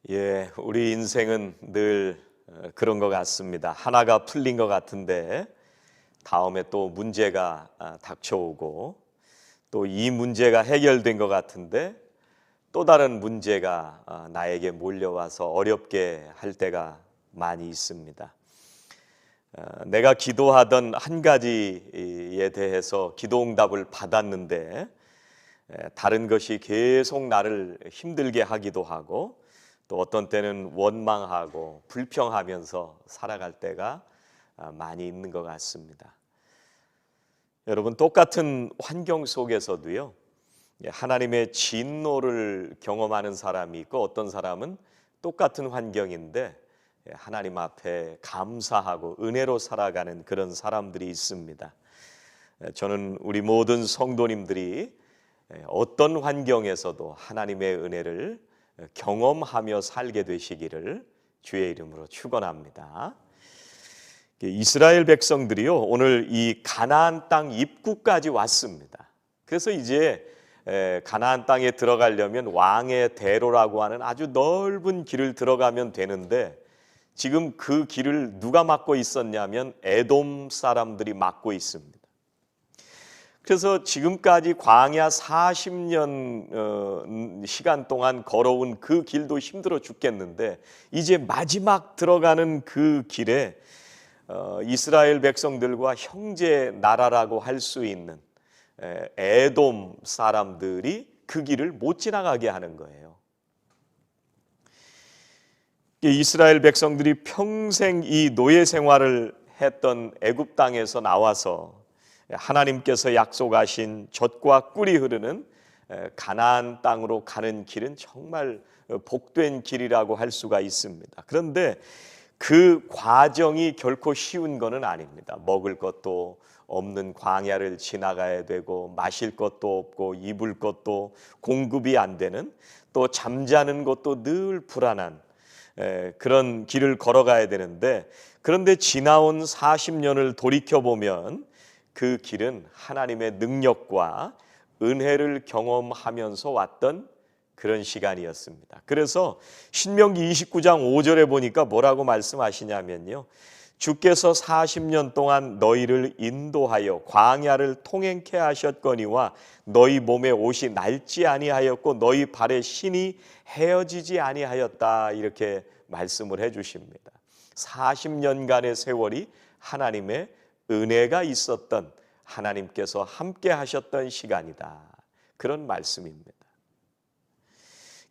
우리 인생은 늘 그런 것 같습니다. 하나가 풀린 것 같은데 다음에 또 문제가 닥쳐오고, 또 이 문제가 해결된 것 같은데 또 다른 문제가 나에게 몰려와서 어렵게 할 때가 많이 있습니다. 내가 기도하던 한 가지에 대해서 기도응답을 받았는데 다른 것이 계속 나를 힘들게 하기도 하고, 또 어떤 때는 원망하고 불평하면서 살아갈 때가 많이 있는 것 같습니다. 여러분, 똑같은 환경 속에서도요, 하나님의 진노를 경험하는 사람이 있고, 어떤 사람은 똑같은 환경인데 하나님 앞에 감사하고 은혜로 살아가는 그런 사람들이 있습니다. 저는 우리 모든 성도님들이 어떤 환경에서도 하나님의 은혜를 경험하며 살게 되시기를 주의 이름으로 축원합니다. 이스라엘 백성들이요, 오늘 이 가나안 땅 입구까지 왔습니다. 그래서 이제 가나안 땅에 들어가려면 왕의 대로라고 하는 아주 넓은 길을 들어가면 되는데, 지금 그 길을 누가 막고 있었냐면 에돔 사람들이 막고 있습니다. 그래서 지금까지 광야 40년 시간 동안 걸어온 그 길도 힘들어 죽겠는데, 이제 마지막 들어가는 그 길에 이스라엘 백성들과 형제 나라라고 할 수 있는 에돔 사람들이 그 길을 못 지나가게 하는 거예요. 이스라엘 백성들이 평생 이 노예 생활을 했던 애굽 땅에서 나와서 하나님께서 약속하신 젖과 꿀이 흐르는 가나안 땅으로 가는 길은 정말 복된 길이라고 할 수가 있습니다. 그런데 그 과정이 결코 쉬운 것은 아닙니다. 먹을 것도 없는 광야를 지나가야 되고, 마실 것도 없고, 입을 것도 공급이 안 되는, 또 잠자는 것도 늘 불안한 그런 길을 걸어가야 되는데, 그런데 지나온 40년을 돌이켜보면 그 길은 하나님의 능력과 은혜를 경험하면서 왔던 그런 시간이었습니다. 그래서 신명기 29장 5절에 보니까 뭐라고 말씀하시냐면요, 주께서 40년 동안 너희를 인도하여 광야를 통행케 하셨거니와 너희 몸에 옷이 낡지 아니하였고 너희 발에 신이 헤어지지 아니하였다, 이렇게 말씀을 해주십니다. 40년간의 세월이 하나님의 은혜가 있었던, 하나님께서 함께 하셨던 시간이다, 그런 말씀입니다.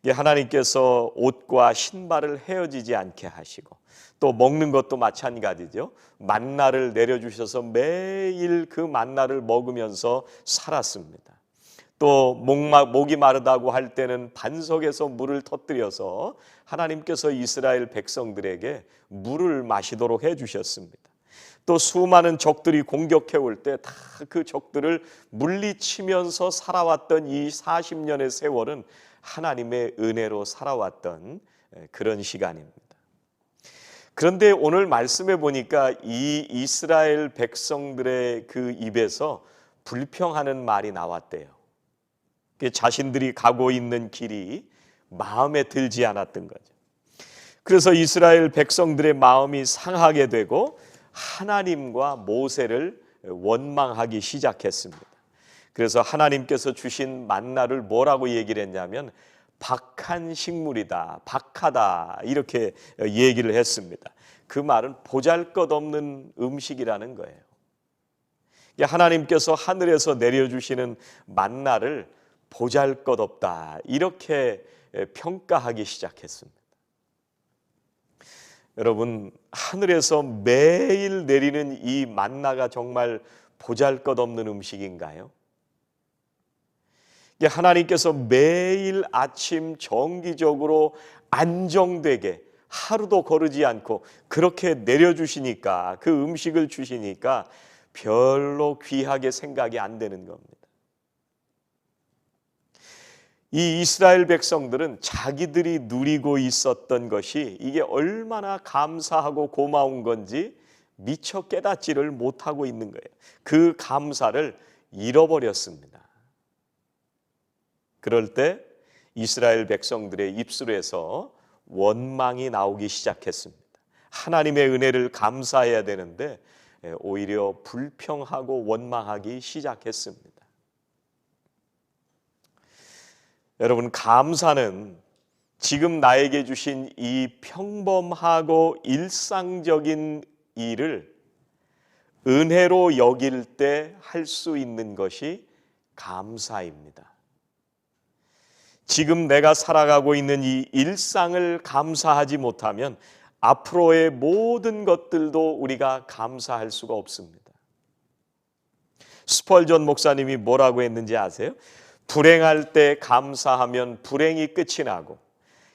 하나님께서 옷과 신발을 헤어지지 않게 하시고, 또 먹는 것도 마찬가지죠. 만나를 내려주셔서 매일 그 만나를 먹으면서 살았습니다. 또 목이 마르다고 할 때는 반석에서 물을 터뜨려서 하나님께서 이스라엘 백성들에게 물을 마시도록 해주셨습니다. 또 수많은 적들이 공격해 올 때 다 그 적들을 물리치면서 살아왔던 이 40년의 세월은 하나님의 은혜로 살아왔던 그런 시간입니다. 그런데 오늘 말씀해 보니까 이 이스라엘 백성들의 그 입에서 불평하는 말이 나왔대요. 자신들이 가고 있는 길이 마음에 들지 않았던 거죠. 그래서 이스라엘 백성들의 마음이 상하게 되고 하나님과 모세를 원망하기 시작했습니다. 그래서 하나님께서 주신 만나를 뭐라고 얘기를 했냐면 박한 식물이다, 박하다, 이렇게 얘기를 했습니다. 그 말은 보잘것없는 음식이라는 거예요. 하나님께서 하늘에서 내려주시는 만나를 보잘것없다, 이렇게 평가하기 시작했습니다. 여러분, 하늘에서 매일 내리는 이 만나가 정말 보잘것없는 음식인가요? 하나님께서 매일 아침 정기적으로 안정되게 하루도 거르지 않고 그렇게 내려주시니까, 그 음식을 주시니까 별로 귀하게 생각이 안 되는 겁니다. 이 이스라엘 백성들은 자기들이 누리고 있었던 것이 이게 얼마나 감사하고 고마운 건지 미처 깨닫지를 못하고 있는 거예요. 그 감사를 잃어버렸습니다. 그럴 때 이스라엘 백성들의 입술에서 원망이 나오기 시작했습니다. 하나님의 은혜를 감사해야 되는데 오히려 불평하고 원망하기 시작했습니다. 여러분, 감사는 지금 나에게 주신 이 평범하고 일상적인 일을 은혜로 여길 때 할 수 있는 것이 감사입니다. 지금 내가 살아가고 있는 이 일상을 감사하지 못하면 앞으로의 모든 것들도 우리가 감사할 수가 없습니다. 스펄전 목사님이 뭐라고 했는지 아세요? 불행할 때 감사하면 불행이 끝이 나고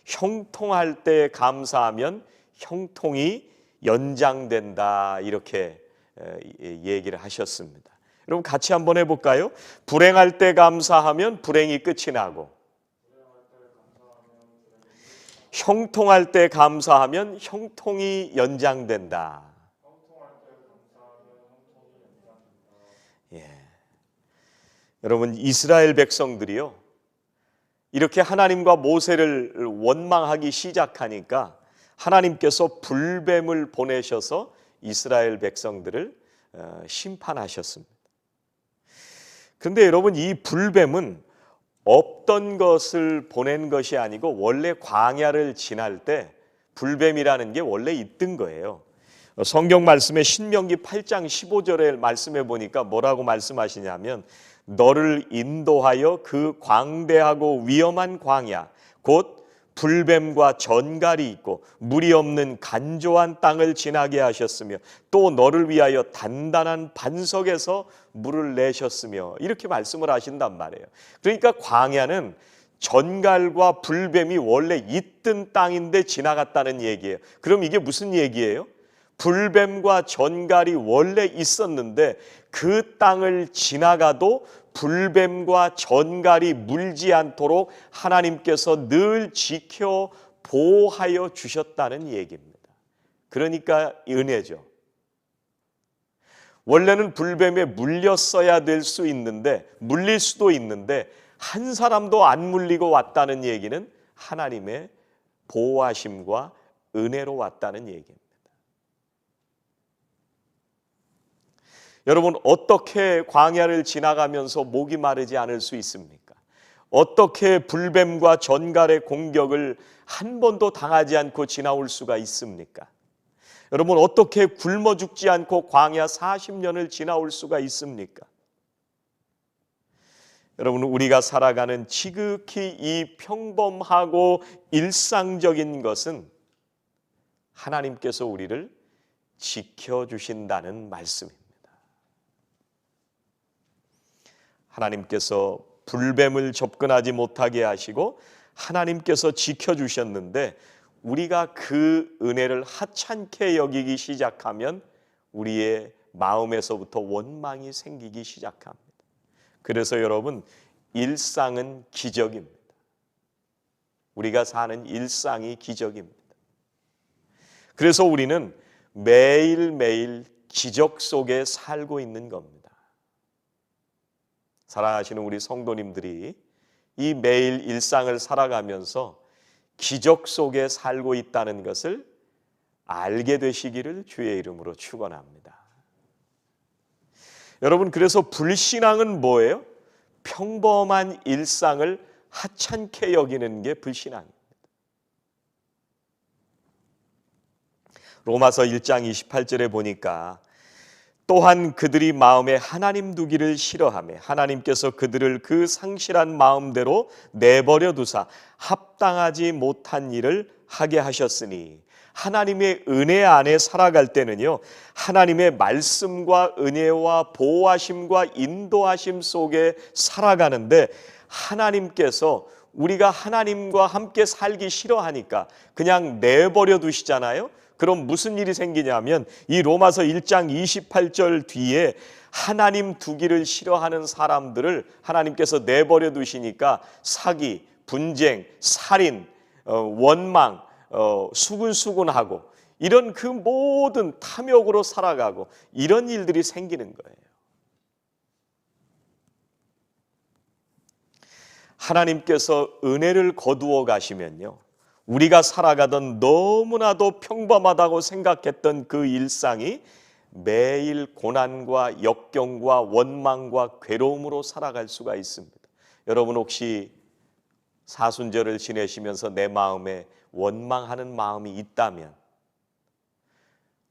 형통할 때 감사하면 형통이 연장된다, 이렇게 얘기를 하셨습니다. 여러분, 같이 한번 해볼까요? 불행할 때 감사하면 불행이 끝이 나고 형통할 때 감사하면 형통이 연장된다. 예. 여러분, 이스라엘 백성들이요, 이렇게 하나님과 모세를 원망하기 시작하니까 하나님께서 불뱀을 보내셔서 이스라엘 백성들을 심판하셨습니다. 그런데 여러분, 이 불뱀은 없던 것을 보낸 것이 아니고 원래 광야를 지날 때 불뱀이라는 게 원래 있던 거예요. 성경 말씀에 신명기 8장 15절에 말씀해 보니까 뭐라고 말씀하시냐면, 너를 인도하여 그 광대하고 위험한 광야 곧 불뱀과 전갈이 있고 물이 없는 간조한 땅을 지나게 하셨으며 또 너를 위하여 단단한 반석에서 물을 내셨으며, 이렇게 말씀을 하신단 말이에요. 그러니까 광야는 전갈과 불뱀이 원래 있던 땅인데 지나갔다는 얘기예요. 그럼 이게 무슨 얘기예요? 불뱀과 전갈이 원래 있었는데 그 땅을 지나가도 불뱀과 전갈이 물지 않도록 하나님께서 늘 지켜 보호하여 주셨다는 얘기입니다. 그러니까 은혜죠. 원래는 불뱀에 물렸어야 될 수 있는데, 물릴 수도 있는데 한 사람도 안 물리고 왔다는 얘기는 하나님의 보호하심과 은혜로 왔다는 얘기입니다. 여러분, 어떻게 광야를 지나가면서 목이 마르지 않을 수 있습니까? 어떻게 불뱀과 전갈의 공격을 한 번도 당하지 않고 지나올 수가 있습니까? 여러분, 어떻게 굶어 죽지 않고 광야 40년을 지나올 수가 있습니까? 여러분, 우리가 살아가는 지극히 이 평범하고 일상적인 것은 하나님께서 우리를 지켜주신다는 말씀입니다. 하나님께서 불뱀을 접근하지 못하게 하시고 하나님께서 지켜주셨는데, 우리가 그 은혜를 하찮게 여기기 시작하면 우리의 마음에서부터 원망이 생기기 시작합니다. 그래서 여러분, 일상은 기적입니다. 우리가 사는 일상이 기적입니다. 그래서 우리는 매일매일 기적 속에 살고 있는 겁니다. 사랑하시는 우리 성도님들이 이 매일 일상을 살아가면서 기적 속에 살고 있다는 것을 알게 되시기를 주의 이름으로 축원합니다. 여러분, 그래서 불신앙은 뭐예요? 평범한 일상을 하찮게 여기는 게 불신앙입니다. 로마서 1장 28절에 보니까, 또한 그들이 마음에 하나님 두기를 싫어하며 하나님께서 그들을 그 상실한 마음대로 내버려 두사 합당하지 못한 일을 하게 하셨으니, 하나님의 은혜 안에 살아갈 때는요, 하나님의 말씀과 은혜와 보호하심과 인도하심 속에 살아가는데, 하나님께서 우리가 하나님과 함께 살기 싫어하니까 그냥 내버려 두시잖아요. 그럼 무슨 일이 생기냐면, 이 로마서 1장 28절 뒤에 하나님 두기를 싫어하는 사람들을 하나님께서 내버려 두시니까 사기, 분쟁, 살인, 원망, 수군수군하고 이런 그 모든 탐욕으로 살아가고 이런 일들이 생기는 거예요. 하나님께서 은혜를 거두어 가시면요, 우리가 살아가던 너무나도 평범하다고 생각했던 그 일상이 매일 고난과 역경과 원망과 괴로움으로 살아갈 수가 있습니다. 여러분 혹시 사순절을 지내시면서 내 마음에 원망하는 마음이 있다면,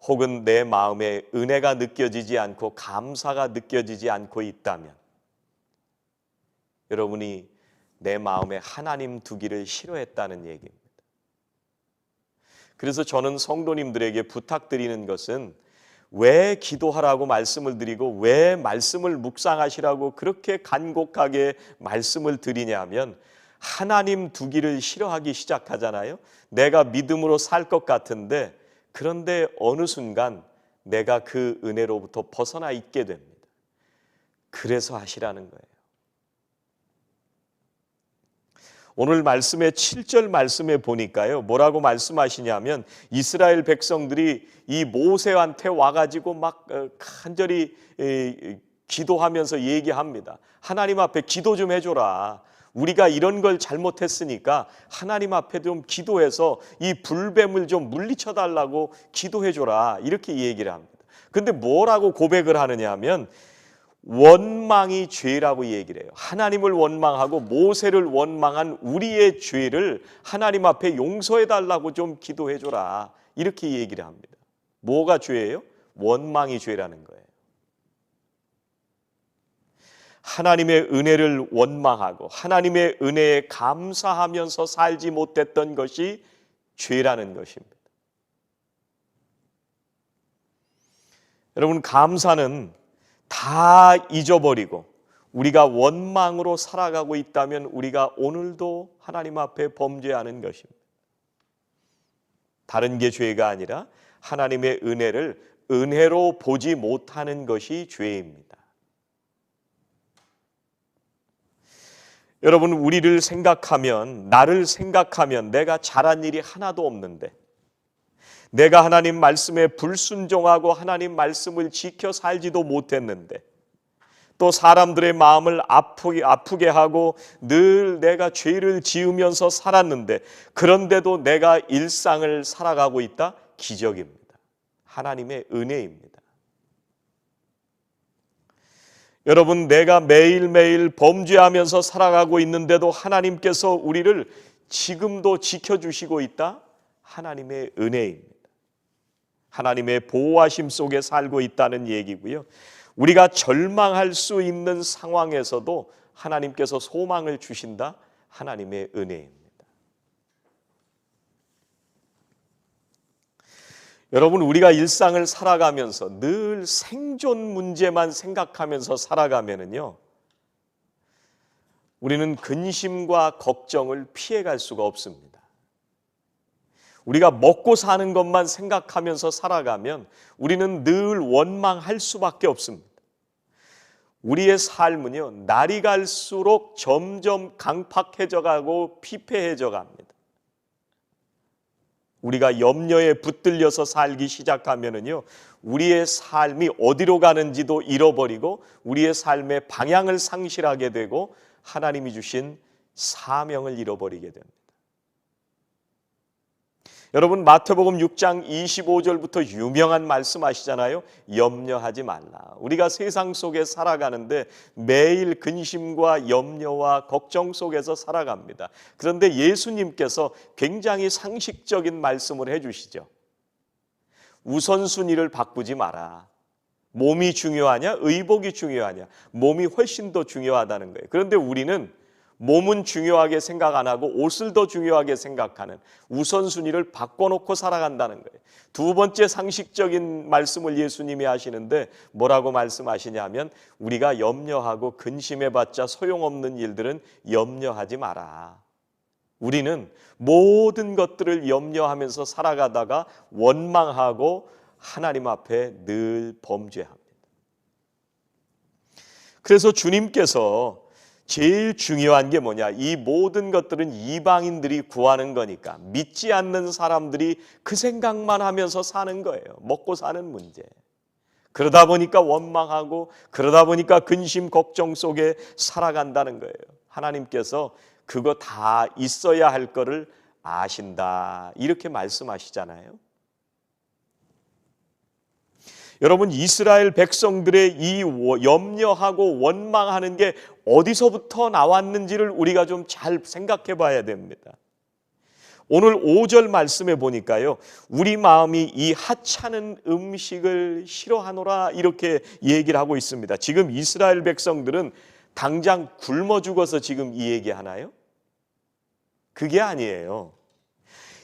혹은 내 마음에 은혜가 느껴지지 않고 감사가 느껴지지 않고 있다면, 여러분이 내 마음에 하나님 두기를 싫어했다는 얘기입니다. 그래서 저는 성도님들에게 부탁드리는 것은, 왜 기도하라고 말씀을 드리고 왜 말씀을 묵상하시라고 그렇게 간곡하게 말씀을 드리냐면, 하나님 두기를 싫어하기 시작하잖아요. 내가 믿음으로 살 것 같은데, 그런데 어느 순간 내가 그 은혜로부터 벗어나 있게 됩니다. 그래서 하시라는 거예요. 오늘 말씀의 7절 말씀에 보니까요, 뭐라고 말씀하시냐면, 이스라엘 백성들이 이 모세한테 와가지고 막 간절히 기도하면서 얘기합니다. 하나님 앞에 기도 좀 해줘라. 우리가 이런 걸 잘못했으니까 하나님 앞에 좀 기도해서 이 불뱀을 좀 물리쳐달라고 기도해줘라, 이렇게 얘기를 합니다. 근데 뭐라고 고백을 하느냐 하면, 원망이 죄라고 얘기를 해요. 하나님을 원망하고 모세를 원망한 우리의 죄를 하나님 앞에 용서해달라고 좀 기도해줘라, 이렇게 얘기를 합니다. 뭐가 죄예요? 원망이 죄라는 거예요. 하나님의 은혜를 원망하고 하나님의 은혜에 감사하면서 살지 못했던 것이 죄라는 것입니다. 여러분, 감사는 다 잊어버리고 우리가 원망으로 살아가고 있다면 우리가 오늘도 하나님 앞에 범죄하는 것입니다. 다른 게 죄가 아니라 하나님의 은혜를 은혜로 보지 못하는 것이 죄입니다. 여러분, 우리를 생각하면, 나를 생각하면 내가 잘한 일이 하나도 없는데, 내가 하나님 말씀에 불순종하고 하나님 말씀을 지켜 살지도 못했는데, 또 사람들의 마음을 아프게 하고 늘 내가 죄를 지으면서 살았는데, 그런데도 내가 일상을 살아가고 있다? 기적입니다. 하나님의 은혜입니다. 여러분, 내가 매일매일 범죄하면서 살아가고 있는데도 하나님께서 우리를 지금도 지켜주시고 있다? 하나님의 은혜입니다. 하나님의 보호하심 속에 살고 있다는 얘기고요. 우리가 절망할 수 있는 상황에서도 하나님께서 소망을 주신다? 하나님의 은혜입니다. 여러분, 우리가 일상을 살아가면서 늘 생존 문제만 생각하면서 살아가면은요, 우리는 근심과 걱정을 피해갈 수가 없습니다. 우리가 먹고 사는 것만 생각하면서 살아가면 우리는 늘 원망할 수밖에 없습니다. 우리의 삶은요, 날이 갈수록 점점 강팍해져 가고 피폐해져 갑니다. 우리가 염려에 붙들려서 살기 시작하면은요, 우리의 삶이 어디로 가는지도 잃어버리고 우리의 삶의 방향을 상실하게 되고 하나님이 주신 사명을 잃어버리게 됩니다. 여러분, 마태복음 6장 25절부터 유명한 말씀 아시잖아요. 염려하지 말라. 우리가 세상 속에 살아가는데 매일 근심과 염려와 걱정 속에서 살아갑니다. 그런데 예수님께서 굉장히 상식적인 말씀을 해주시죠. 우선순위를 바꾸지 마라. 몸이 중요하냐? 의복이 중요하냐? 몸이 훨씬 더 중요하다는 거예요. 그런데 우리는 몸은 중요하게 생각 안 하고 옷을 더 중요하게 생각하는 우선순위를 바꿔놓고 살아간다는 거예요. 두 번째 상식적인 말씀을 예수님이 하시는데 뭐라고 말씀하시냐면, 우리가 염려하고 근심해봤자 소용없는 일들은 염려하지 마라. 우리는 모든 것들을 염려하면서 살아가다가 원망하고 하나님 앞에 늘 범죄합니다. 그래서 주님께서 제일 중요한 게 뭐냐? 이 모든 것들은 이방인들이 구하는 거니까 믿지 않는 사람들이 그 생각만 하면서 사는 거예요. 먹고 사는 문제. 그러다 보니까 원망하고 그러다 보니까 근심 걱정 속에 살아간다는 거예요. 하나님께서 그거 다 있어야 할 거를 아신다. 이렇게 말씀하시잖아요. 여러분, 이스라엘 백성들의 이 염려하고 원망하는 게 어디서부터 나왔는지를 우리가 좀 잘 생각해 봐야 됩니다. 오늘 5절 말씀에 보니까요, 우리 마음이 이 하찮은 음식을 싫어하노라 이렇게 얘기를 하고 있습니다. 지금 이스라엘 백성들은 당장 굶어 죽어서 지금 이 얘기하나요? 그게 아니에요.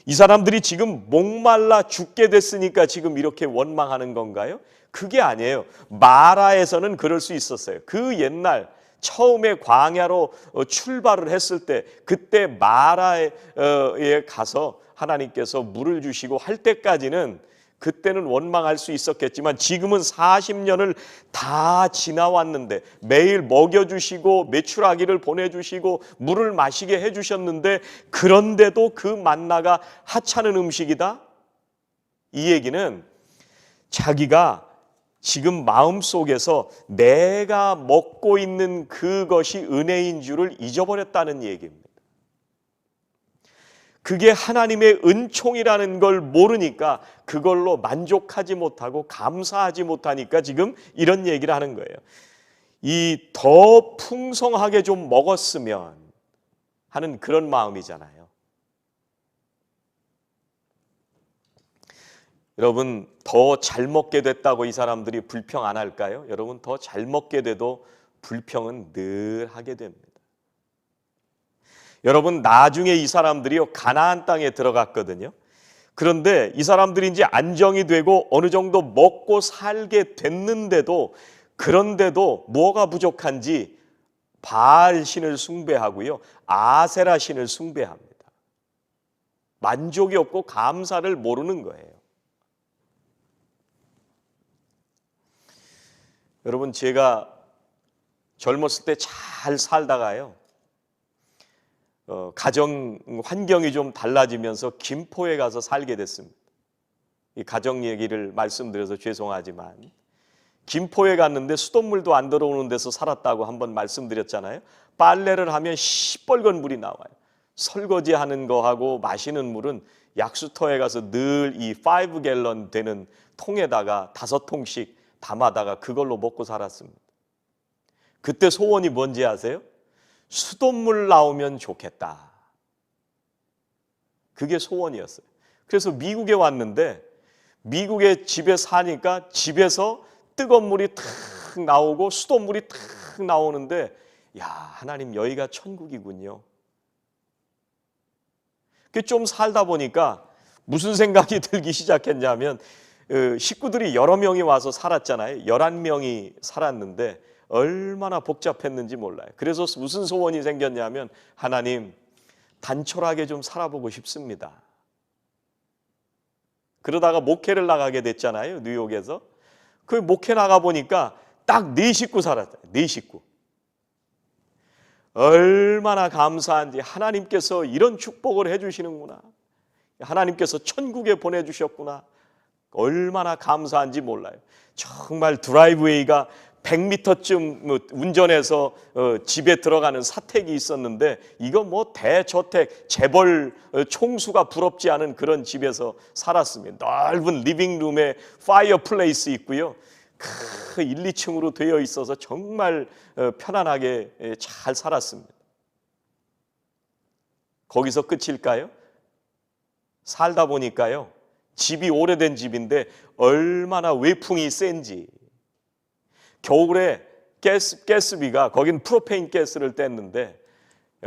이 사람들이 지금 목말라 죽게 됐으니까 지금 이렇게 원망하는 건가요? 그게 아니에요. 마라에서는 그럴 수 있었어요. 그 옛날 처음에 광야로 출발을 했을 때, 그때 마라에 가서 하나님께서 물을 주시고 할 때까지는 그때는 원망할 수 있었겠지만, 지금은 40년을 다 지나왔는데 매일 먹여주시고 메추라기를 보내주시고 물을 마시게 해주셨는데, 그런데도 그 만나가 하찮은 음식이다? 이 얘기는 자기가 지금 마음속에서 내가 먹고 있는 그것이 은혜인 줄을 잊어버렸다는 얘기입니다. 그게 하나님의 은총이라는 걸 모르니까 그걸로 만족하지 못하고 감사하지 못하니까 지금 이런 얘기를 하는 거예요. 이 더 풍성하게 좀 먹었으면 하는 그런 마음이잖아요. 여러분, 더 잘 먹게 됐다고 이 사람들이 불평 안 할까요? 여러분, 더 잘 먹게 돼도 불평은 늘 하게 됩니다. 여러분, 나중에 이 사람들이요, 가나안 땅에 들어갔거든요. 그런데 이 사람들이 이제 안정이 되고 어느 정도 먹고 살게 됐는데도, 그런데도 뭐가 부족한지 바알 신을 숭배하고요, 아세라 신을 숭배합니다. 만족이 없고 감사를 모르는 거예요. 여러분, 제가 젊었을 때 잘 살다가요, 가정 환경이 좀 달라지면서 김포에 가서 살게 됐습니다. 이 가정 얘기를 말씀드려서 죄송하지만, 김포에 갔는데 수돗물도 안 들어오는 데서 살았다고 한번 말씀드렸잖아요. 빨래를 하면 시뻘건 물이 나와요. 설거지하는 거하고 마시는 물은 약수터에 가서 늘 이 5갤런 되는 통에다가 5통씩 담아다가 그걸로 먹고 살았습니다. 그때 소원이 뭔지 아세요? 수돗물 나오면 좋겠다. 그게 소원이었어요. 그래서 미국에 왔는데, 미국에 집에 사니까 집에서 뜨거운 물이 탁 나오고 수돗물이 탁 나오는데, 야, 하나님, 여기가 천국이군요. 좀 살다 보니까 무슨 생각이 들기 시작했냐면, 식구들이 여러 명이 와서 살았잖아요. 11명이 살았는데 얼마나 복잡했는지 몰라요. 그래서 무슨 소원이 생겼냐면, 하나님, 단촐하게 좀 살아보고 싶습니다. 그러다가 목회를 나가게 됐잖아요, 뉴욕에서. 그 목회 나가보니까 딱 4식구 살았어요. 4식구. 얼마나 감사한지, 하나님께서 이런 축복을 해주시는구나, 하나님께서 천국에 보내주셨구나, 얼마나 감사한지 몰라요. 정말 드라이브웨이가 100m쯤 운전해서 집에 들어가는 사택이 있었는데, 이거 뭐 대저택 재벌 총수가 부럽지 않은 그런 집에서 살았습니다. 넓은 리빙룸에 파이어플레이스 있고요, 1, 2층으로 되어 있어서 정말 편안하게 잘 살았습니다. 거기서 끝일까요? 살다 보니까요, 집이 오래된 집인데 얼마나 외풍이 센지, 겨울에 가스비가, 거긴 프로페인 가스를 뗐는데,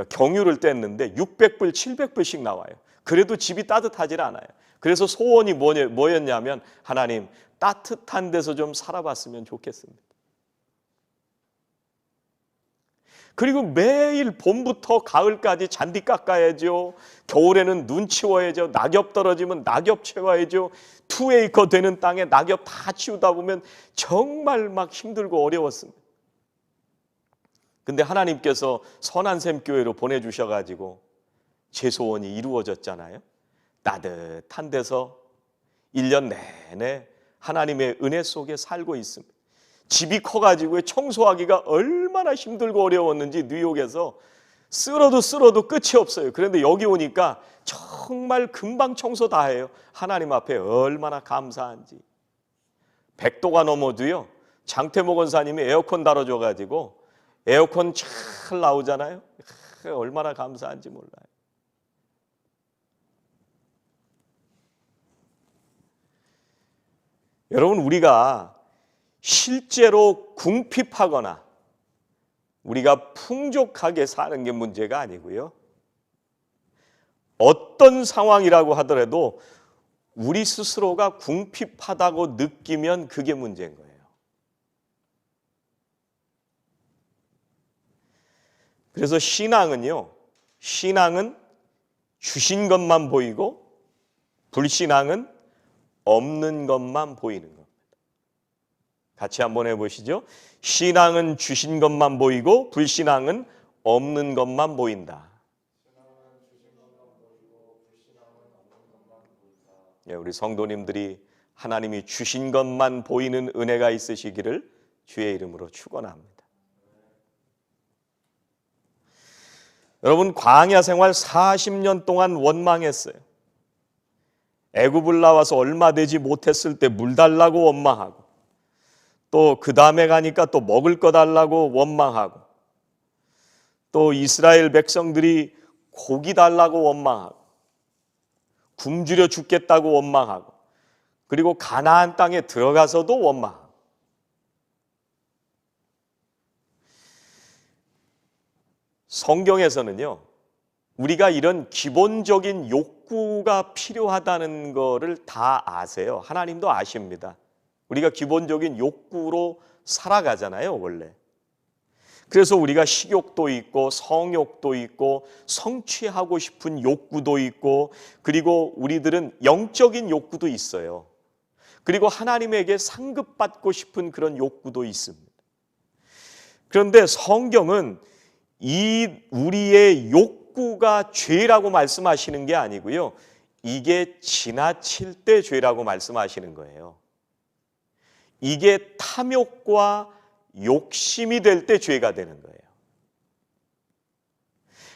경유를 뗐는데 600불, 700불씩 나와요. 그래도 집이 따뜻하질 않아요. 그래서 소원이 뭐였냐면, 하나님, 따뜻한 데서 좀 살아봤으면 좋겠습니다. 그리고 매일 봄부터 가을까지 잔디 깎아야죠. 겨울에는 눈 치워야죠. 낙엽 떨어지면 낙엽 채워야죠. 2에이커 되는 땅에 낙엽 다 치우다 보면 정말 막 힘들고 어려웠습니다. 근데 하나님께서 선한샘교회로 보내주셔가지고 제 소원이 이루어졌잖아요. 따뜻한 데서 1년 내내 하나님의 은혜 속에 살고 있습니다. 집이 커가지고 청소하기가 얼마나 힘들고 어려웠는지 뉴욕에서 쓸어도 끝이 없어요. 그런데 여기 오니까 정말 금방 청소 다 해요. 하나님 앞에 얼마나 감사한지. 100도가 넘어도요, 장태모 권사님이 에어컨 달아줘가지고 에어컨 잘 나오잖아요. 얼마나 감사한지 몰라요. 여러분, 우리가 실제로 궁핍하거나 우리가 풍족하게 사는 게 문제가 아니고요, 어떤 상황이라고 하더라도 우리 스스로가 궁핍하다고 느끼면 그게 문제인 거예요. 그래서 신앙은 주신 것만 보이고 불신앙은 없는 것만 보이는 겁니다. 같이 한번 해보시죠. 신앙은 주신 것만 보이고 불신앙은 없는 것만 보인다. 예, 우리 성도님들이 하나님이 주신 것만 보이는 은혜가 있으시기를 주의 이름으로 축원합니다. 여러분, 광야 생활 40년 동안 원망했어요. 애굽을 나와서 얼마 되지 못했을 때 물 달라고 원망하고, 또 그 다음에 가니까 또 먹을 거 달라고 원망하고, 또 이스라엘 백성들이 고기 달라고 원망하고, 굶주려 죽겠다고 원망하고, 그리고 가나안 땅에 들어가서도 원망하고. 성경에서는요, 우리가 이런 기본적인 욕구가 필요하다는 거를 다 아세요. 하나님도 아십니다. 우리가 기본적인 욕구로 살아가잖아요, 원래. 그래서 우리가 식욕도 있고 성욕도 있고 성취하고 싶은 욕구도 있고, 그리고 우리들은 영적인 욕구도 있어요. 그리고 하나님에게 상급받고 싶은 그런 욕구도 있습니다. 그런데 성경은 이 우리의 욕구가 죄라고 말씀하시는 게 아니고요, 이게 지나칠 때 죄라고 말씀하시는 거예요. 이게 탐욕과 욕심이 될 때 죄가 되는 거예요.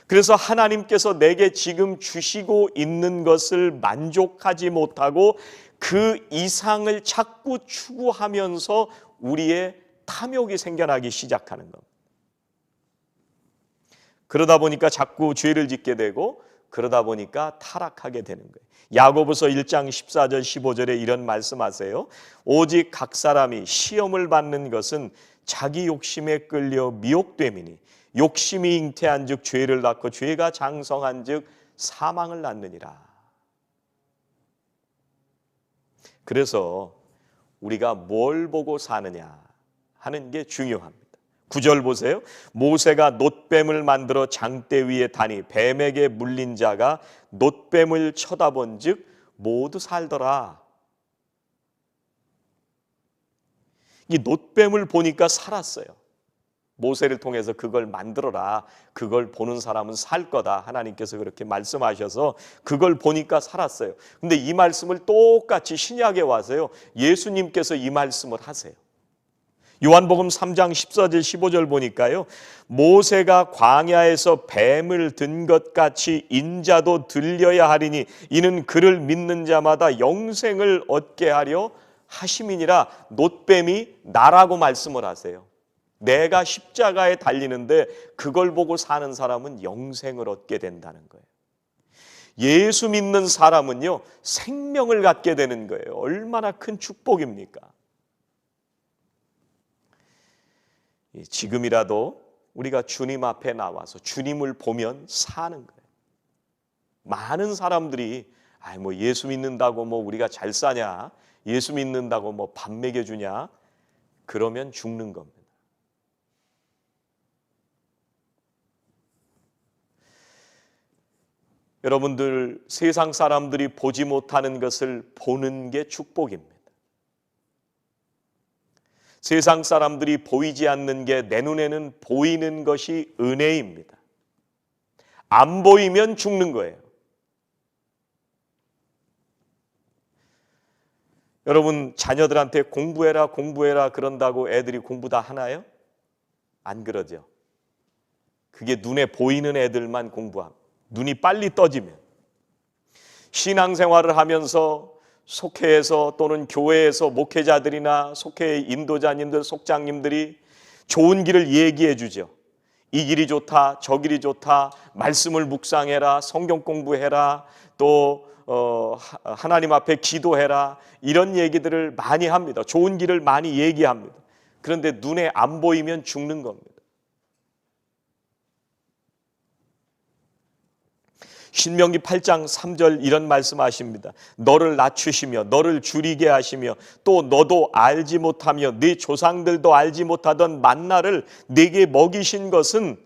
그래서 하나님께서 내게 지금 주시고 있는 것을 만족하지 못하고 그 이상을 자꾸 추구하면서 우리의 탐욕이 생겨나기 시작하는 겁니다. 그러다 보니까 자꾸 죄를 짓게 되고, 그러다 보니까 타락하게 되는 거예요. 야고보서 1장 14절 15절에 이런 말씀하세요. 오직 각 사람이 시험을 받는 것은 자기 욕심에 끌려 미혹됨이니 욕심이 잉태한 즉 죄를 낳고 죄가 장성한 즉 사망을 낳느니라. 그래서 우리가 뭘 보고 사느냐 하는 게 중요합니다. 9절 보세요. 모세가 놋뱀을 만들어 장대 위에 다니 뱀에게 물린 자가 놋뱀을 쳐다본 즉 모두 살더라. 이 놋뱀을 보니까 살았어요. 모세를 통해서 그걸 만들어라, 그걸 보는 사람은 살 거다, 하나님께서 그렇게 말씀하셔서 그걸 보니까 살았어요. 근데 이 말씀을 똑같이 신약에 와서요, 예수님께서 이 말씀을 하세요. 요한복음 3장 14절 15절 보니까요, 모세가 광야에서 뱀을 든 것 같이 인자도 들려야 하리니 이는 그를 믿는 자마다 영생을 얻게 하려 하심이니라. 놋뱀이 나라고 말씀을 하세요. 내가 십자가에 달리는데 그걸 보고 사는 사람은 영생을 얻게 된다는 거예요. 예수 믿는 사람은요, 생명을 갖게 되는 거예요. 얼마나 큰 축복입니까? 지금이라도 우리가 주님 앞에 나와서 주님을 보면 사는 거예요. 많은 사람들이 뭐 예수 믿는다고 뭐 우리가 잘 사냐, 예수 믿는다고 뭐 밥 먹여주냐, 그러면 죽는 겁니다. 여러분들, 세상 사람들이 보지 못하는 것을 보는 게 축복입니다. 세상 사람들이 보이지 않는 게 내 눈에는 보이는 것이 은혜입니다. 안 보이면 죽는 거예요. 여러분, 자녀들한테 공부해라 그런다고 애들이 공부 다 하나요? 안 그러죠. 그게 눈에 보이는 애들만 공부합니다. 눈이 빨리 떠지면. 신앙생활을 하면서 속회에서 또는 교회에서 목회자들이나 속회 인도자님들, 속장님들이 좋은 길을 얘기해 주죠. 이 길이 좋다, 저 길이 좋다, 말씀을 묵상해라, 성경 공부해라, 또 하나님 앞에 기도해라, 이런 얘기들을 많이 합니다. 좋은 길을 많이 얘기합니다. 그런데 눈에 안 보이면 죽는 겁니다. 신명기 8장 3절 이런 말씀하십니다. 너를 낮추시며 너를 줄이게 하시며 또 너도 알지 못하며 네 조상들도 알지 못하던 만나를 네게 먹이신 것은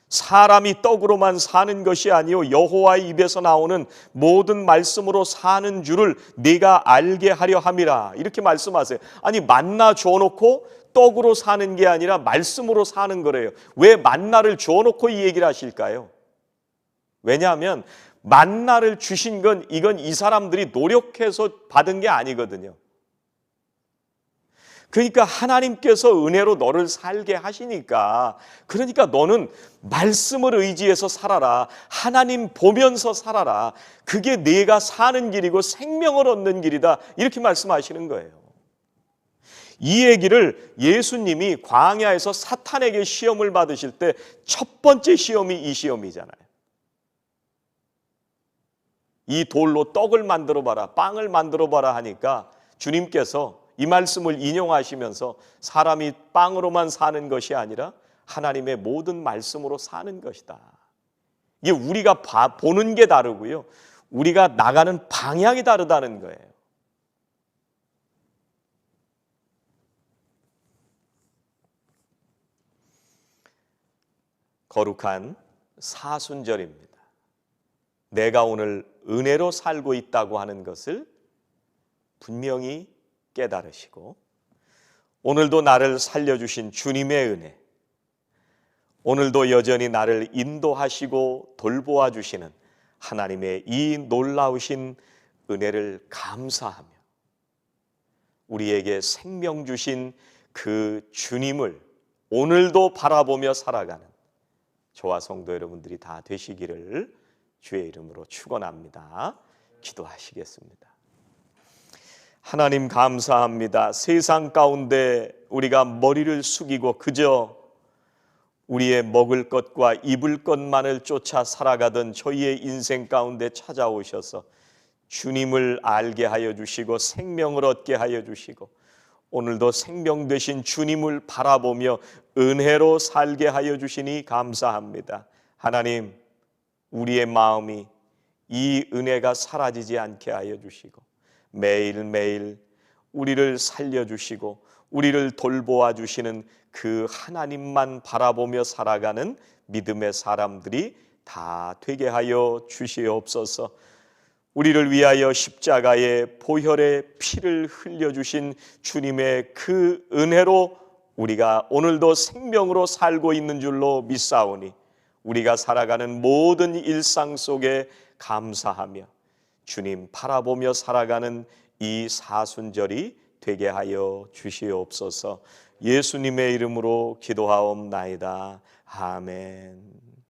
사람이 떡으로만 사는 것이 아니요 여호와의 입에서 나오는 모든 말씀으로 사는 줄을 네가 알게 하려 함이라. 이렇게 말씀하세요. 아니, 만나 줘놓고 떡으로 사는 게 아니라 말씀으로 사는 거래요. 왜 만나를 줘놓고 이 얘기를 하실까요? 왜냐하면 만나를 주신 건 이건 이 사람들이 노력해서 받은 게 아니거든요. 그러니까 하나님께서 은혜로 너를 살게 하시니까, 그러니까 너는 말씀을 의지해서 살아라. 하나님 보면서 살아라. 그게 네가 사는 길이고 생명을 얻는 길이다. 이렇게 말씀하시는 거예요. 이 얘기를 예수님이 광야에서 사탄에게 시험을 받으실 때 첫 번째 시험이 이 시험이잖아요. 이 돌로 떡을 만들어 봐라, 빵을 만들어 봐라 하니까 주님께서 이 말씀을 인용하시면서 사람이 빵으로만 사는 것이 아니라 하나님의 모든 말씀으로 사는 것이다. 이게 우리가 보는 게 다르고요, 우리가 나가는 방향이 다르다는 거예요. 거룩한 사순절입니다. 내가 오늘 은혜로 살고 있다고 하는 것을 분명히 깨달으시고, 오늘도 나를 살려주신 주님의 은혜, 오늘도 여전히 나를 인도하시고 돌보아 주시는 하나님의 이 놀라우신 은혜를 감사하며 우리에게 생명 주신 그 주님을 오늘도 바라보며 살아가는 저와 성도 여러분들이 다 되시기를 주의 이름으로 축원합니다. 기도하시겠습니다. 하나님 감사합니다. 세상 가운데 우리가 머리를 숙이고 그저 우리의 먹을 것과 입을 것만을 쫓아 살아가던 저희의 인생 가운데 찾아오셔서 주님을 알게 하여 주시고 생명을 얻게 하여 주시고, 오늘도 생명 되신 주님을 바라보며 은혜로 살게 하여 주시니 감사합니다. 하나님, 우리의 마음이 이 은혜가 사라지지 않게 하여 주시고 매일매일 우리를 살려주시고 우리를 돌보아 주시는 그 하나님만 바라보며 살아가는 믿음의 사람들이 다 되게 하여 주시옵소서. 우리를 위하여 십자가의 보혈의 피를 흘려주신 주님의 그 은혜로 우리가 오늘도 생명으로 살고 있는 줄로 믿사오니 우리가 살아가는 모든 일상 속에 감사하며 주님 바라보며 살아가는 이 사순절이 되게 하여 주시옵소서. 예수님의 이름으로 기도하옵나이다. 아멘.